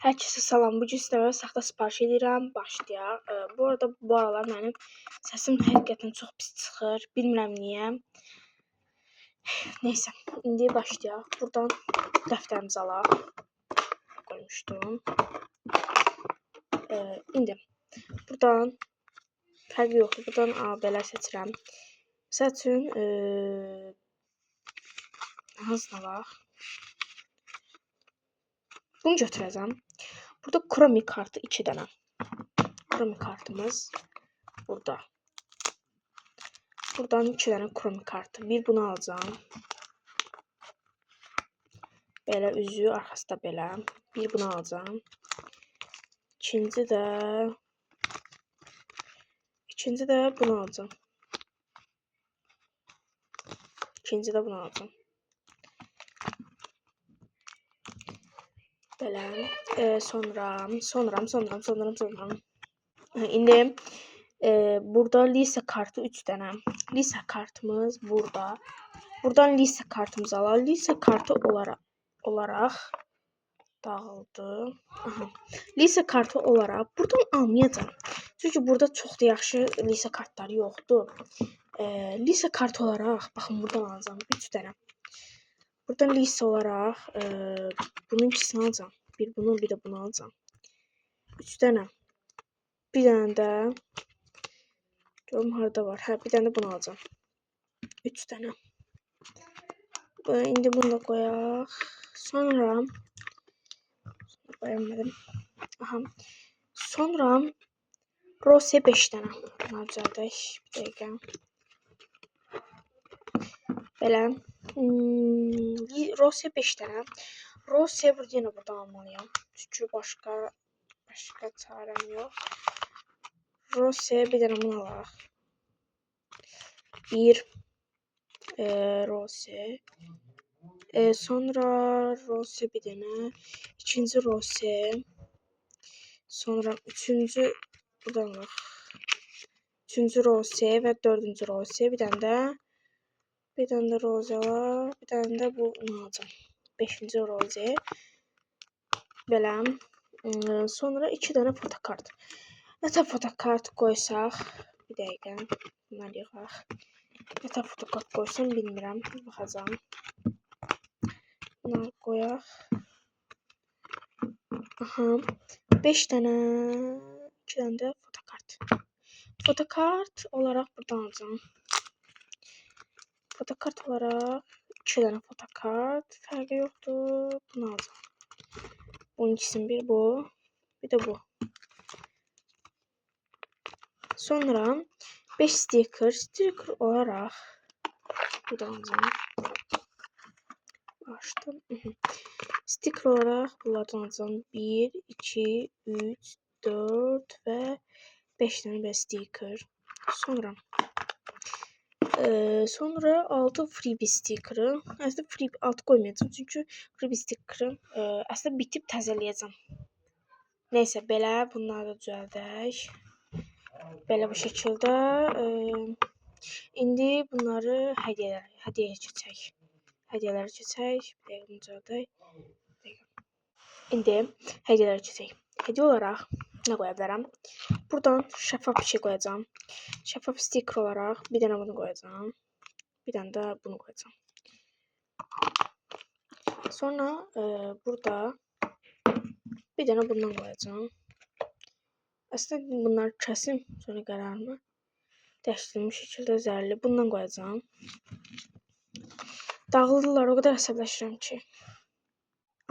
Hər kəsə salam. Bu gün sizlərə saxta sifariş edirəm. Başlayaq. Bu arada bu aralar mənim səsim həqiqətən çox pis çıxır. Bilmirəm niyə. Neysə, indi başlayaq. Buradan dəftərimizi alaq. Qoymuşdum. İndi buradan fərqi yoxdur. Buradan belə seçirəm. Məsəl üçün hansına bax. Bunu götürəcəm. Burada Chrome kartı 2 dənə. Chrome kartımız burada. Buradan 2 dənə Chrome kartı. Bir bunu alacağım. Belə üzü, arxası da belə. Bir bunu alacağım. İkinci də bunu alacağım. İkinci də bunu alacağım. Belə. Sonra. İndi burada lise kartı 3 dənə. Lise kartımız burada. Buradan lise kartımızı alalım. Lise kartı olaraq dağıldı. Aha. Lise kartı olaraq buradan almayacağım. Çünki burada çox da yaxşı lise kartları yoxdur. Lise kartı olaraq baxın buradan alacağım 3 dənə. Buradan lise olaraq bunun ikisini alacağım. Bir bunu, bir də bunu alacağım. 3 dənə. Bir dənə də görüm harda var. Hə, bir dənə də bunu alacağım. 3 dənə. İndi bunu da qoyaq. Sonra qoyamadım. Aha. Sonra Rose 5 dənə. Bunu düzəldək. Bir dəqiqə. Belə. Rose 5 dənə. Rose yenə buradan almalıyam. Çünki başqa çarəm yox. Rose bir dənə bunu alaq. Bir Rose. Sonra Rose bir dənə. İkinci Rose. Sonra üçüncü buradan alaq. Üçüncü Rose və dördüncü Rose. Bir dənə də Rose var. Bir dənə də bunu alacağım. 5-ci Rose. Belə. Sonra 2 dənə fotokart. Nətə fotokart qoysaq? Bir dəqiqə. Bunları yığaq. Nətə fotokart qoysam bilmirəm. Baxacağım. Bunları qoyaq. Aha. 5 dənə. 2 dənə də fotokart. Fotokart olaraq buradan alacağım. Fotokart olaraq 2 dənə fotokart. Fərqi yoxdur. Bunu alacağım. Bunun ikisini bir bu. Bir də bu. Sonra 5 sticker. Sticker olaraq buradan alacağım. Açdım. Sticker olaraq bunlardan alacağım. 1, 2, 3, 4 və 5 dənə belə sticker. Sonra 6 freebie sticker'ı. Əslində freebie 6 qoymayacağım. Çünki freebie sticker'ı əslində bitib təzələyəcəm. Neysə, belə bunları da düzəldək. Belə bu şəkildə. İndi bunları hədiyyəyə keçək. Hədiyyələrə keçək. Bir dəqiqə düzəldək. İndi hədiyyələrə keçək. Hədiyyə olaraq nə qoya bilərəm? Buradan şəffaf bir şey qoyacağam. Şəffaf sticker olaraq bir dənə bunu qoyacağam. Bir dənə də bunu qoyacağım. Sonra burada bir dənə bundan qoyacağım. Əslində bunları kəsim. Sonra qərarımı dəyişdirilmiş şəkildə zərli. Bundan qoyacağım. Dağıldılar. O qədər əsəbləşirəm ki.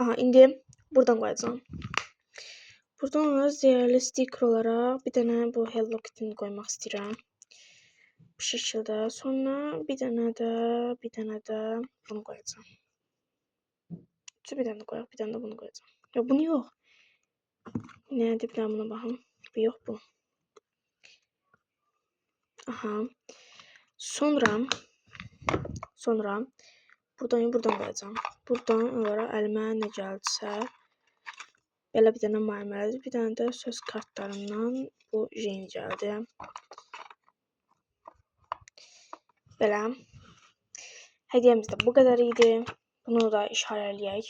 Aha, indi buradan qoyacağım. Buradan ona zərli sticker olaraq bir dənə bu Hello Kitty-ni qoymaq istəyirəm. Bu şəkildə. Sonra bir dənə də bunu qoyacağım. Bir dənə də qoyaq, bir dənə də bunu qoyacağım. Yox, bunu yox. Nədir? Bir dənə buna baxım. Bu yox, bu. Aha. Sonra buradan qoyacağım. Buradan olaraq əlimə nə gəldisə belə bir dənə marmeladı, bir dənə də söz kartlarından bu jeni gəldi. Belə. Hədiyyəmiz də bu qədər idi. Bunu da işarələyək.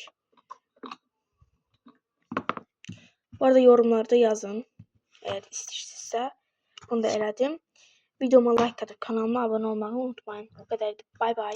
Bu arada yorumlarda yazın. Eğer istəyirsinizsə. Bunu da elədim. Videoma like atıp kanalıma abone olmayı unutmayın. Bu kadardı. Bay bay.